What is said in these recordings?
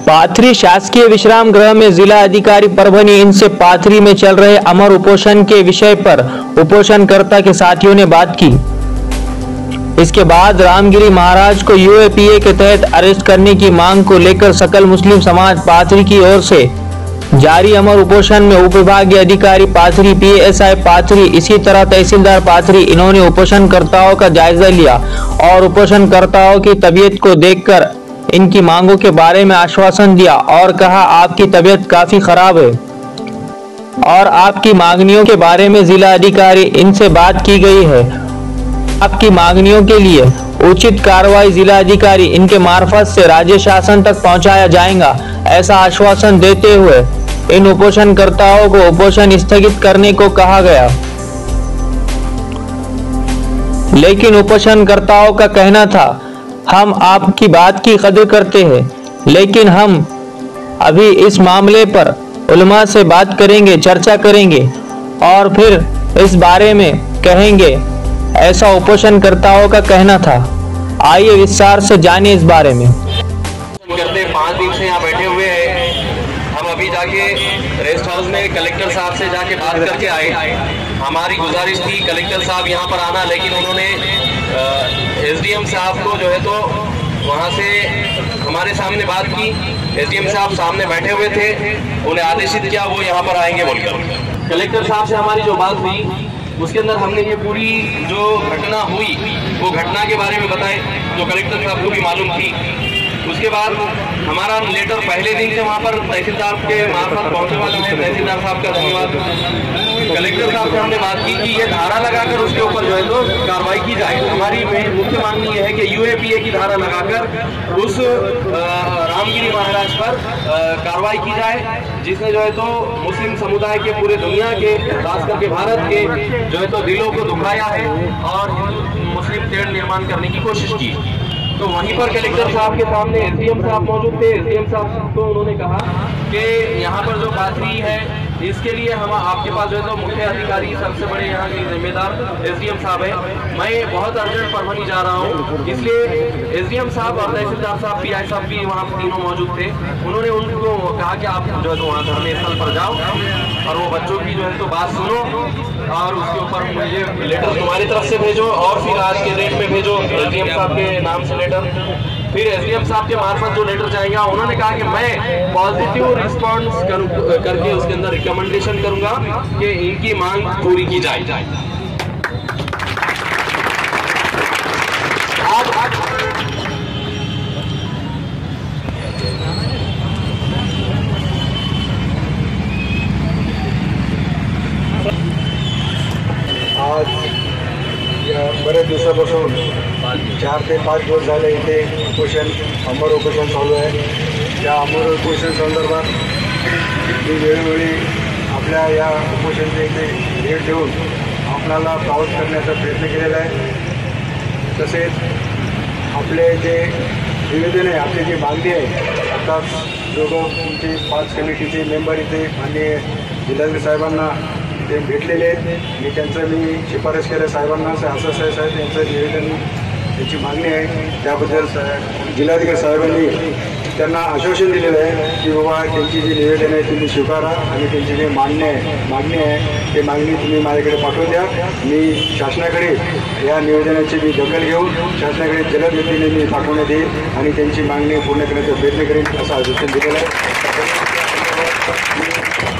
पाथरी शासकीय विश्राम गृह में जिला अधिकारी परभनी इनसे पाथरी में चल रहे अमर उपोषण के विषय पर उपोषणकर्ता के साथियों ने बात की। इसके बाद रामगिरी महाराज को यूएपीए के तहत अरेस्ट करने की मांग को लेकर सकल मुस्लिम समाज पाथरी की ओर से जारी अमर उपोषण में उप विभागीय अधिकारी पाथरी, पीएसआई पाथरी, इसी तरह तहसीलदार पाथरी, इन्होंने उपोषणकर्ताओं का जायजा लिया और उपोषणकर्ताओं की तबीयत को देखकर इनकी मांगों के बारे में आश्वासन दिया और कहा आपकी तबीयत काफी खराब है और आपकी मांगनियों के बारे में जिला अधिकारी इनसे बात की गई है। आपकी मांगनियों के लिए उचित कार्रवाई जिला अधिकारी इनके मार्फत से राज्य शासन तक पहुंचाया जाएगा, ऐसा आश्वासन देते हुए इन उपोषणकर्ताओं को उपोषण स्थगित करने को कहा गया। लेकिन उपोषणकर्ताओं का कहना था हम आपकी बात की कदर करते हैं, लेकिन हम अभी इस मामले पर उलमा से बात करेंगे, चर्चा करेंगे और फिर इस बारे में कहेंगे, ऐसा उपोषणकर्ताओं का कहना था। आइए विस्तार से जानिए इस बारे में। करते 5 दिन से यहाँ बैठे हुए हैं। हम अभी जाके रेस्ट हाउस में कलेक्टर साहब से जाके बात करके आए। हमारी गुजारिश थी कलेक्टर साहब यहाँ पर आना, लेकिन उन्होंने एसडीएम साहब को जो है तो वहाँ से हमारे सामने बात की। एसडीएम साहब सामने बैठे हुए थे, उन्हें आदेशित किया वो यहाँ पर आएंगे बोलकर। कलेक्टर साहब से हमारी जो बात हुई उसके अंदर हमने ये पूरी जो घटना हुई वो घटना के बारे में बताए जो कलेक्टर साहब को भी मालूम थी। उसके बाद हमारा लेटर पहले दिन से वहाँ पर तहसीलदार के मार्फत पहुँचने वाला है। तहसीलदार साहब का धन्यवाद। कलेक्टर साहब से हमने बात की कि ये धारा लगाकर उसके ऊपर जो है तो कार्रवाई की जाए। हमारी मुख्य मांग ये है कि यूएपीए की धारा लगाकर उस रामगिरी महाराज पर कार्रवाई की जाए, जिसने जो है तो मुस्लिम समुदाय के पूरे दुनिया के, खास करके भारत के जो है तो दिलों को दुखाया है और हिंदू मुस्लिम टेढ़ निर्माण करने की कोशिश की। तो वहीं पर कलेक्टर साहब के सामने एसडीएम साहब मौजूद थे। एसडीएम साहब को उन्होंने कहा कि यहाँ पर जो पाथरी है इसके लिए हम आपके पास जो है तो मुख्य अधिकारी सबसे बड़े यहाँ के जिम्मेदार एसडीएम साहब है। मैं बहुत अर्जेंट परभनी जा रहा हूँ, इसलिए एसडीएम साहब और तहसीलदार साहब, पीआई साहब भी वहाँ तीनों मौजूद थे। उन्होंने उनको कहा कि आप जो है तो वहाँ धरने स्थल पर जाओ और वो बच्चों की जो है तो बात सुनो और उसके ऊपर मुझे लेटर तुम्हारी तरफ से भेजो और फिर आज के डेट में भेजो एसडीएम साहब के नाम से लेटर। फिर एसडीएम साहब के मार्फत जो लेटर जाएगा, उन्होंने कहा कि मैं पॉजिटिव रिस्पॉन्स करके उसके अंदर रिकमेंडेशन करूंगा कि इनकी मांग पूरी की जाए। आज या बरेच दिवसापासून 4 ते 5 दिवस झाले इथे अमर उपोषण चालू आहे। या अमर उपोषण संदर्भात मी वेळोवेळी आपल्या या उपोषणचे इथे भेट देऊन आपल्याला सावध करण्याचा प्रयत्न केलेला आहे। तसेच आपले जे निवेदन आहे, आपली जी मागणी आहे, आता दोघं तुमचे 5 कमिटीचे मेंबर इथे माननीय जिल्हाधिकारी साहेबांना ते भेटलेले आहेत। मी शिफारस केल्या साहेबांना, असं साहेब यांचं निवेदन, त्यांची मागणी आहे, त्याबद्दल जिल्हाधिकारी साहेबांनी त्यांना आश्वासन दिलेलं आहे की बाबा त्यांची जी निवेदन आहे तुम्ही स्वीकारा आणि त्यांची जी मागणी आहे ते मागणी तुम्ही माझ्याकडे पाठवून द्या। मी शासनाकडे या निवेदनाची मी दखल घेऊन शासनाकडे जलद गतीने मी पाठवण्यात येईल आणि त्यांची मागणी पूर्ण करण्याचा प्रयत्न करेन, असं आश्वासन दिलेलं आहे।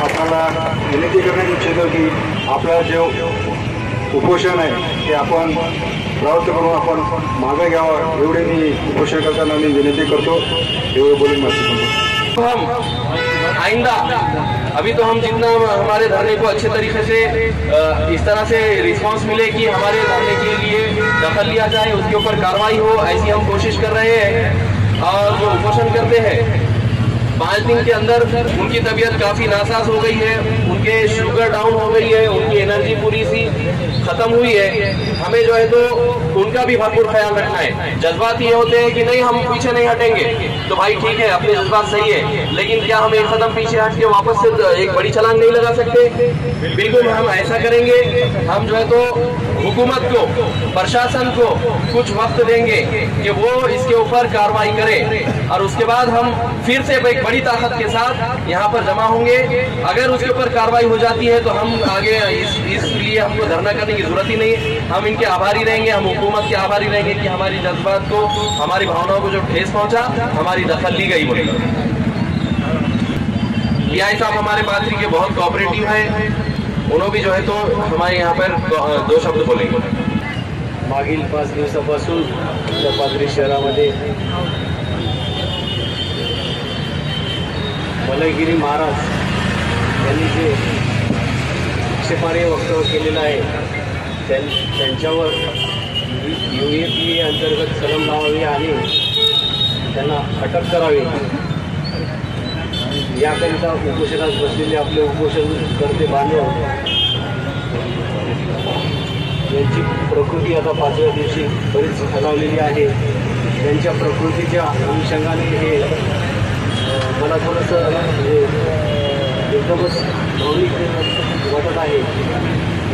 आपल्याला विनंती करण्यात इच्छितो की आपला जो उपोषण आहे ते आपण प्रवृत्त करून आपण मागे घ्यावं, एवढे मी उपोषण करताना मी विनंती करतो। एवढे बोलून माफी। हम आइंदा अभी तो हम जितना हमारे धरने को अच्छे तरीके से इस तरह से रिस्पांस मिले कि हमारे धरने के लिए दखल लिया जाए, उसके ऊपर कार्रवाई हो, ऐसी हम कोशिश कर रहे हैं। और जो उपोषण करते हैं 5 दिन के अंदर उनकी तबीयत काफ़ी नासाज हो गई है, उनके शुगर डाउन हो गई है, उनकी एनर्जी पूरी सी खत्म हुई है। हमें जो है तो उनका भी भरपूर ख्याल रखना है। जज्बात ये होते हैं कि नहीं हम पीछे नहीं हटेंगे, तो भाई ठीक है, अपने जज्बात सही है, लेकिन क्या हम एक कदम पीछे हट के वापस से एक बड़ी छलांग नहीं लगा सकते? बिल्कुल हम ऐसा करेंगे। हम जो है तो हुकूमत को, प्रशासन को कुछ वक्त देंगे कि वो इसके ऊपर कार्रवाई करे, और उसके बाद हम फिर से एक बड़ी ताकत के साथ यहाँ पर जमा होंगे। अगर उसके ऊपर कार्रवाई हो जाती है तो हम आगे इसलिए हमको धरना करने की जरूरत ही नहीं है। हम इनके आभारी रहेंगे, हम हुकूमत के आभारी रहेंगे कि हमारी जज्बात को, हमारी भावनाओं को जो ठेस पहुंचा, हमारी दखल ली गई बोली। पीआई साहब हमारे पात्री के बहुत कोऑपरेटिव हैं, उन्होंने भी जो है तो हमारे यहाँ पर 2 शब्द बोलेंगे। मागील 5 दिवसापासून या पाथरी शहरामध्ये मलयगिरी महाराज यांनी जे आक्षेपार्ह वक्तव्य केलेलं आहे त्यांच्यावर UAPA अंतर्गत कलम लावावी आणि त्यांना अटक करावी, याकरिता उपोषणात बसलेले आपले उपोषणकर्ते बांधव यांची प्रकृती आता 5व्या दिवशी बरीच खालावलेली आहे। त्यांच्या प्रकृतीच्या अनुषंगाने हे मला थोडंसं एकदमच भावनिक वाटत आहे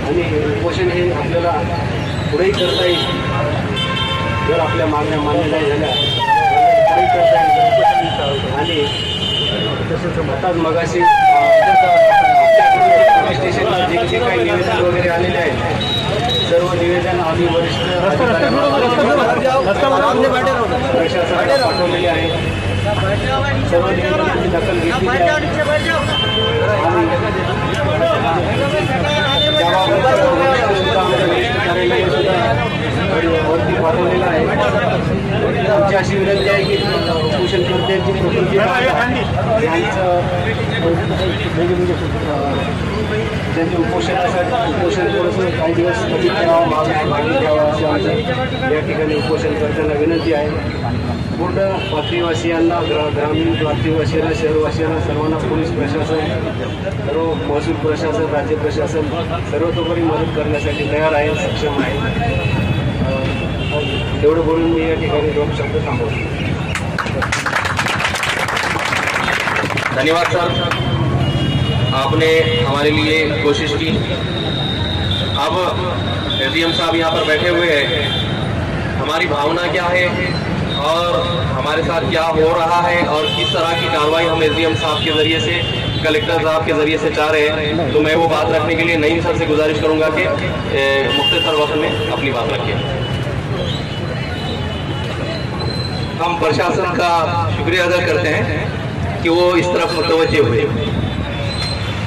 आणि उपोषण हे आपल्याला पुढेही करता येईल। जर आपल्या मागण्या मान्य नाही झाल्या पुढेही करता येईल। आणि आताच मगाशी पोलीस स्टेशनला जे काही निवेदन वगैरे आलेले आहेत, सर्व निवेदन आम्ही वरिष्ठ प्रशासनाला पाठवलेले आहे। सर्व निवेदनांची दखल घेतली आहे वरती पाठवलेला आहे। आमची अशी विनंती आहे की उपोषणकर्त्यांची प्रकृती त्यांनी उपोषण थोडंसं काही दिवस स्थगित करावं, मागणी घ्यावं अशी आमच्या या ठिकाणी उपोषणकर्त्यांना विनंती आहे। पूर्ण पाथरीवासियांना, ग्रामीण पाथरीवासियांना, शहरवासियांना, सर्वांना पोलीस प्रशासन, सर्व महसूल प्रशासन, राज्य प्रशासन सर्वतोपरी मदत करण्यासाठी तयार आहे, सक्षम आहे। एवढं बोलून मी या ठिकाणी 2 शब्द थांबवतो। धन्यवाद सर, आपने हमारे लिए कोशिश की। अब एसडीएम साहब यहाँ पर बैठे हुए हैं, हमारी भावना क्या है और हमारे साथ क्या हो रहा है और किस तरह की कार्रवाई हम एसडीएम साहब के जरिए से, कलेक्टर साहब के जरिए से चाह रहे हैं, तो मैं वो बात रखने के लिए नईम सर से गुजारिश करूंगा कि मुख्तसर वक्त में अपनी बात रखिए। हम प्रशासन का शुक्रिया अदा करते हैं कि वो इस तरफ मुतवज्जे हुए।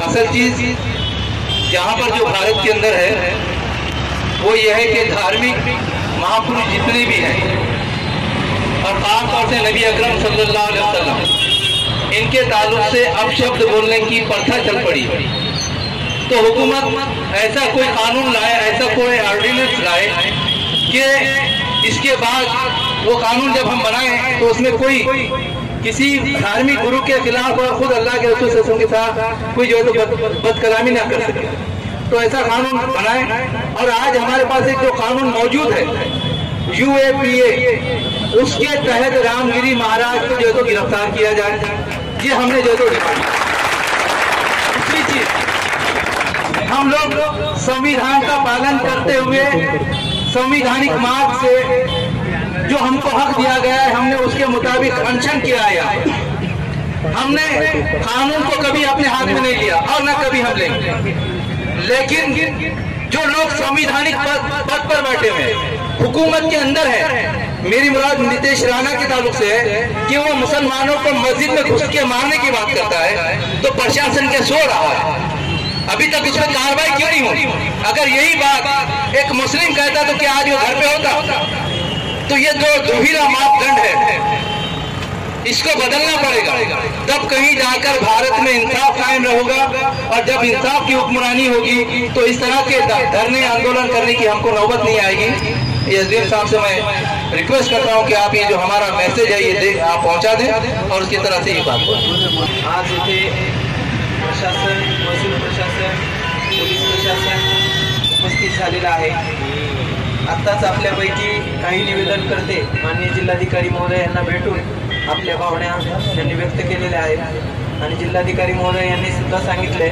असल चीज यहाँ पर जो भारत के अंदर है वो ये है कि धार्मिक महापुरुष जितने भी हैं और खासतौर से नबी अकरम सल्लल्लाहु अलैहि वसल्लम, इनके ताल्लुक से अपशब्द बोलने की प्रथा चल पड़ी। तो हुकूमत ऐसा कोई कानून लाए, ऐसा कोई ऑर्डिनेंस लाए कि इसके बाद वो कानून जब हम बनाए तो उसमें कोई किसी धार्मिक गुरु के खिलाफ और खुद अल्लाह के रसूल सल्लल्लाहु अलैहि वसल्लम के साथ कोई जो है तो बदकलामी ना कर सके। तो ऐसा कानून बनाए और आज हमारे पास एक जो कानून मौजूद है UAPA, उसके तहत रामगिरी महाराज को जो है तो गिरफ्तार किया जाए, ये हमने जो है तो डिमांड। दूसरी चीज, हम लोग संविधान का पालन करते हुए संवैधानिक मार्ग से जो हमको हक दिया गया है, हमने उसके मुताबिक अनशन किया है। हमने कानून को कभी अपने हाथ में नहीं लिया और न कभी हम लेंगे। लेकिन जो लोग संवैधानिक पद पर बैठे हुए हुकूमत के अंदर है, मेरी मुराद नीतीश राणा के ताल्लुक से है कि वो मुसलमानों को मस्जिद में घुस के मारने की बात करता है, तो प्रशासन क्या सो रहा है? अभी तक उस पर कार्रवाई क्यों नहीं हुई? अगर यही बात एक मुस्लिम कहता तो क्या आज वो घर पे होता? तो ये जो दुहिरा मापदंड है इसको बदलना पड़ेगा, तब कहीं जाकर भारत में इंसाफ कायम रहेगा। और जब इंसाफ की हुक्मरानी होगी तो इस तरह के धरने आंदोलन करने की हमको नौबत नहीं आएगी। एसडीएम साहब से मैं रिक्वेस्ट करता हूं कि आप ये जो हमारा मैसेज है ये आप पहुंचा दें और उसकी तरह से ये बात करें। आज इथे प्रशासन, महसूल प्रशासन, पोलीस प्रशासन उपस्थित झालेलं आहे। आत्ताच आपल्यापैकी काही निवेदन करते माननीय जिल्हाधिकारी महोदय यांना भेटून आपल्या भावना त्यांनी व्यक्त केलेल्या आहेत आणि जिल्हाधिकारी महोदय यांनी सुद्धा सांगितले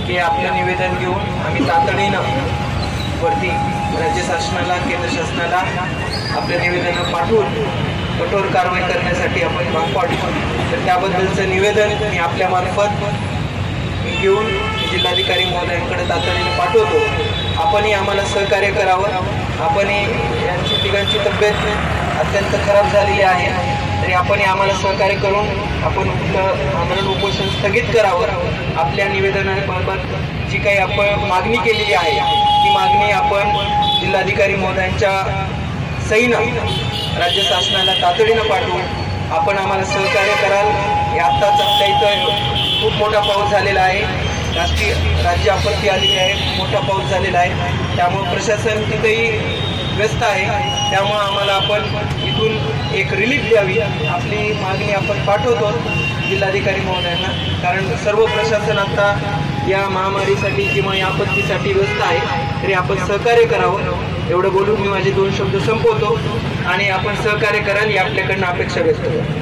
की आपलं निवेदन घेऊन आम्ही तातडीनं वरती राज्य शासनाला, केंद्र शासनाला आपले निवेदन पाठवून कठोर कारवाई करण्यासाठी आपण भाग पाडू। तर त्याबद्दलचं निवेदन मी आपल्यामार्फत घेऊन जिल्हाधिकारी महोदयांकडे तातडीने पाठवतो। आपणही आम्हाला सहकार्य करावं। आपणही यांची तिघांची तब्येत अत्यंत खराब झालेली आहे, तरी आपणही आम्हाला सहकार्य करून आपण आमरण उपोषण स्थगित करावं। आपल्या निवेदनाबाबत जी काही आपण मागणी केलेली आहे ती मागणी आपण जिल्हाधिकारी महोदयांच्या सहीनं राज्य शासनाला तातडीनं पाठवून आपण आम्हाला सहकार्य कराल। आत्ताच आपल्या इथं खूप मोठा पाऊस झालेला आहे, राज्य आपत्ती आलेली आहे, मोठा पाऊस झालेला आहे, त्यामुळे प्रशासन तिथेही व्यस्त आहे। त्यामुळे आम्हाला आपण इथून एक रिलीफ द्यावी आपली मागणी आपण पाठवतो जिल्हाधिकारी महोदयांना, कारण सर्व प्रशासन आता या महामारीसाठी किंवा या आपत्तीसाठी व्यस्त आहे, तरी आपण सहकार्य करावं। एवढं बोलून मी माझे 2 शब्द संपवतो आणि आपण सहकार्य कराल ही आपल्याकडनं अपेक्षा व्यक्त करतो।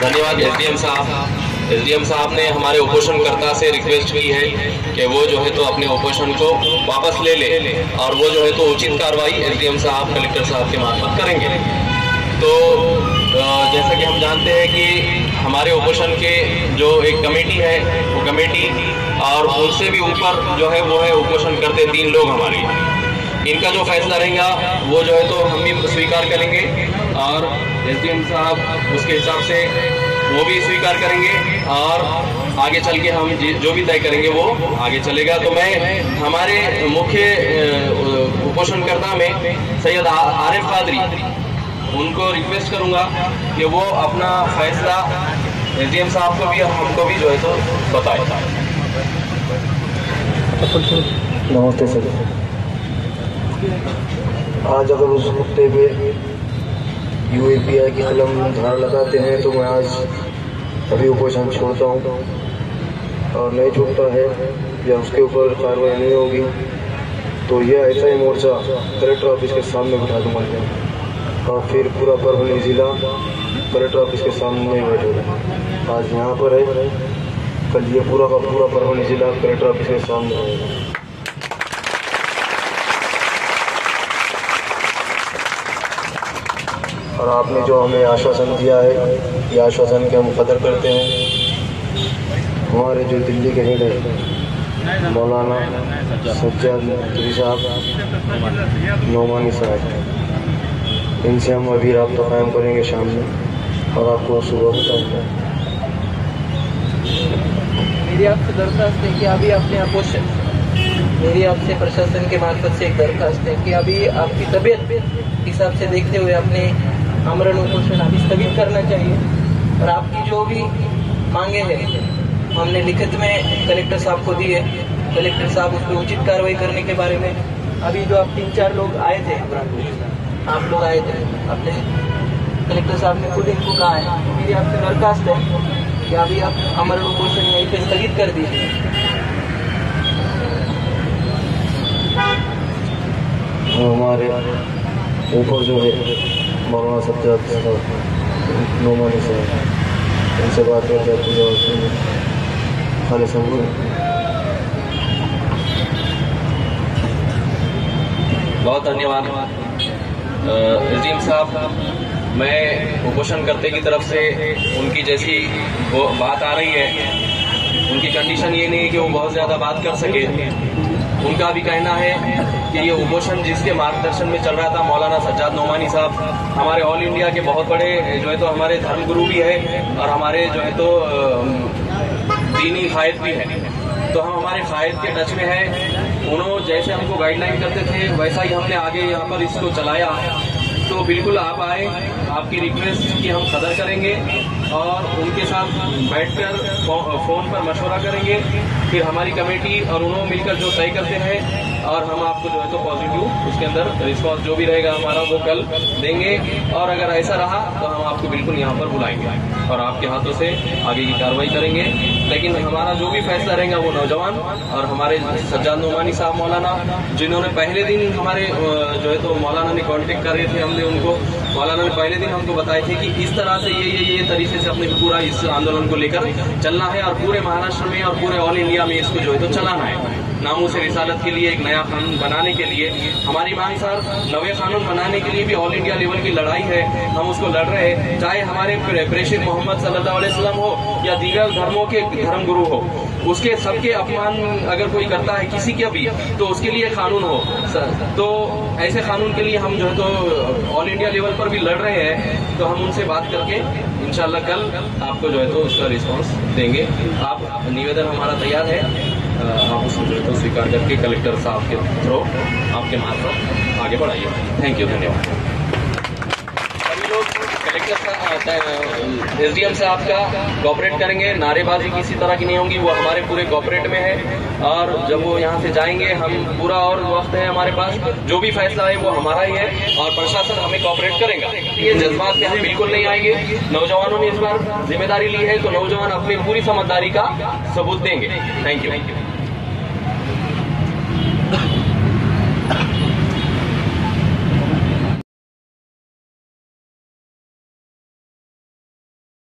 धन्यवाद एसडीएम साहब ने हमारे उपोषणकर्ता से रिक्वेस्ट की है कि वो जो है तो अपने उपोषण को वापस ले ले और वो जो है तो उचित कार्रवाई एसडीएम साहब, कलेक्टर साहब के मार्फत करेंगे। तो जैसा कि हम जानते हैं कि हमारे उपोषण के जो एक कमेटी है वो कमेटी और उससे भी ऊपर जो है वो है उपोषण करते 3 लोग हमारे। इनका जो फैसला रहेगा वो जो है तो हम भी स्वीकार करेंगे और एसडीएम साहब उसके हिसाब से वो भी स्वीकार करेंगे और आगे चल के हम जो भी तय करेंगे वो आगे चलेगा। तो मैं हमारे मुख्य उपोषणकर्ता में सैयद आरिफ कादरी उनको रिक्वेस्ट करूंगा कि वो अपना फैसला एसडीएम साहब को भी हमको भी जो है तो बताए। नमस्ते सर। आज अगर उस कुत्ते पे UAPI की कलम धारा लगाते हैं तो मैं आज अभी उपोषण छोड़ता हूँ और नहीं छूटता है या उसके ऊपर कार्रवाई नहीं होगी तो यह ऐसा ही मोर्चा कलेक्टर ऑफिस के सामने बिठा दूंगा और फिर पूरा परभनी जिला कलेक्टर ऑफिस के सामने बैठेगा। आज यहाँ पर है, कल ये पूरा का पूरा परभनी जिला कलेक्टर ऑफिस के सामने रहेगा। और आपने जो हमें आश्वासन दिया है ये आश्वासन के हम कदर करते हैं। हमारे जो दिल्ली के हेड है मौलाना सज्जाद नकवी साहब, नोमानी साहब, इनसे हम अभी राब्ता कायम करेंगे शाम में और आपको सुबह बताएंगे। मेरी आपसे दरख्वास्त है कि अभी अपने अपोषण, मेरी आपसे प्रशासन के मार्फत से एक दरख्वास्त है कि अभी आपकी तबीयत हिसाब से देखते हुए अपने आमरण उपोषण अभी स्थगित करना चाहिए और आपकी जो भी मांगे हैं हमने लिखित में कलेक्टर साहब को दी है। कलेक्टर साहब उस पर उचित कार्रवाई करने के बारे में अभी जो आप 3-4 लोग आए थे, आप लोग आए थे, अपने कलेक्टर साहब ने खुद इनको कहा है। मेरी आपसे दरख्वास्त है कि अभी आप आमरण उपोषण यहीं पे स्थगित कर दीजिए। हमारे ऊपर जो है मौलाना सज्जाद नोमानी साहब, इनसे बात करते हैं खाली संभव। बहुत धन्यवाद एसडीएम साहब। मैं उपोषण करते की तरफ से उनकी जैसी वो बात आ रही है, उनकी कंडीशन ये नहीं है कि वो बहुत ज़्यादा बात कर सके। उनका भी कहना है कि ये उपोषण जिसके मार्गदर्शन में चल रहा था मौलाना सज्जाद नोमानी साहब हमारे ऑल इंडिया के बहुत बड़े जो है तो हमारे धर्मगुरु भी है और हमारे जो है तो दीनी कायद भी है। तो हम हमारे कायद के टच में है। उन्होंने जैसे हमको गाइडलाइन करते थे वैसा ही हमने आगे यहाँ पर इसको चलाया तो बिल्कुल आप आए, आपकी रिक्वेस्ट की हम कदर करेंगे और उनके साथ बैठकर फोन पर मशवरा करेंगे, फिर हमारी कमेटी और उन्होंने मिलकर जो तय करते हैं और हम आपको जो है तो पॉजिटिव उसके अंदर रिस्पॉन्स जो भी रहेगा हमारा वो कल देंगे। और अगर ऐसा रहा तो हम आपको बिल्कुल यहाँ पर बुलाएंगे और आपके हाथों से आगे की कार्रवाई करेंगे। लेकिन हमारा जो भी फैसला रहेगा वो नौजवान और हमारे सज्जाद नोमानी साहब मौलाना, जिन्होंने पहले दिन हमारे जो है तो मौलाना ने कांटेक्ट करे थे, हमने उनको मौलाना ने पहले दिन हमको बताए थे कि इस तरह से ये तरीके से अपने पूरा इस आंदोलन को लेकर चलना है और पूरे महाराष्ट्र में और पूरे ऑल इंडिया में इसको जो है तो चलाना है। नामों से रिसालत के लिए एक नया कानून बनाने के लिए हमारी मांग सर, नवे कानून बनाने के लिए भी ऑल इंडिया लेवल की लड़ाई है, हम उसको लड़ रहे हैं। चाहे हमारे प्रेषित मोहम्मद सल्लल्लाहु अलैहि वसल्लम हो या दीगर धर्मों के धर्म गुरु हो, उसके सबके अपमान अगर कोई करता है किसी का भी तो उसके लिए कानून हो। तो ऐसे कानून के लिए हम जो है तो ऑल इंडिया लेवल पर भी लड़ रहे हैं। तो हम उनसे बात करके इंशाल्लाह कल आपको जो है तो उसका रिस्पांस देंगे। आप निवेदन हमारा तैयार है, आप उसको जो है तो स्वीकार करके कलेक्टर साहब के थ्रू आपके मार्फत आगे बढ़ाइए। थैंक यू, धन्यवाद। सभी लोग कलेक्टर साहब SDM से आपका कोऑपरेट करेंगे, नारेबाजी किसी तरह की नहीं होगी, वो हमारे पूरे कोऑपरेट में है। और जब वो यहाँ से जाएंगे हम पूरा और वक्त है हमारे पास, जो भी फैसला है वो हमारा ही है और प्रशासन हमें कोऑपरेट करेगा। ये जज्बात में हम बिल्कुल नहीं आएंगे। नौजवानों ने इस बार जिम्मेदारी ली है तो नौजवान अपनी पूरी समझदारी का सबूत देंगे। Thank you.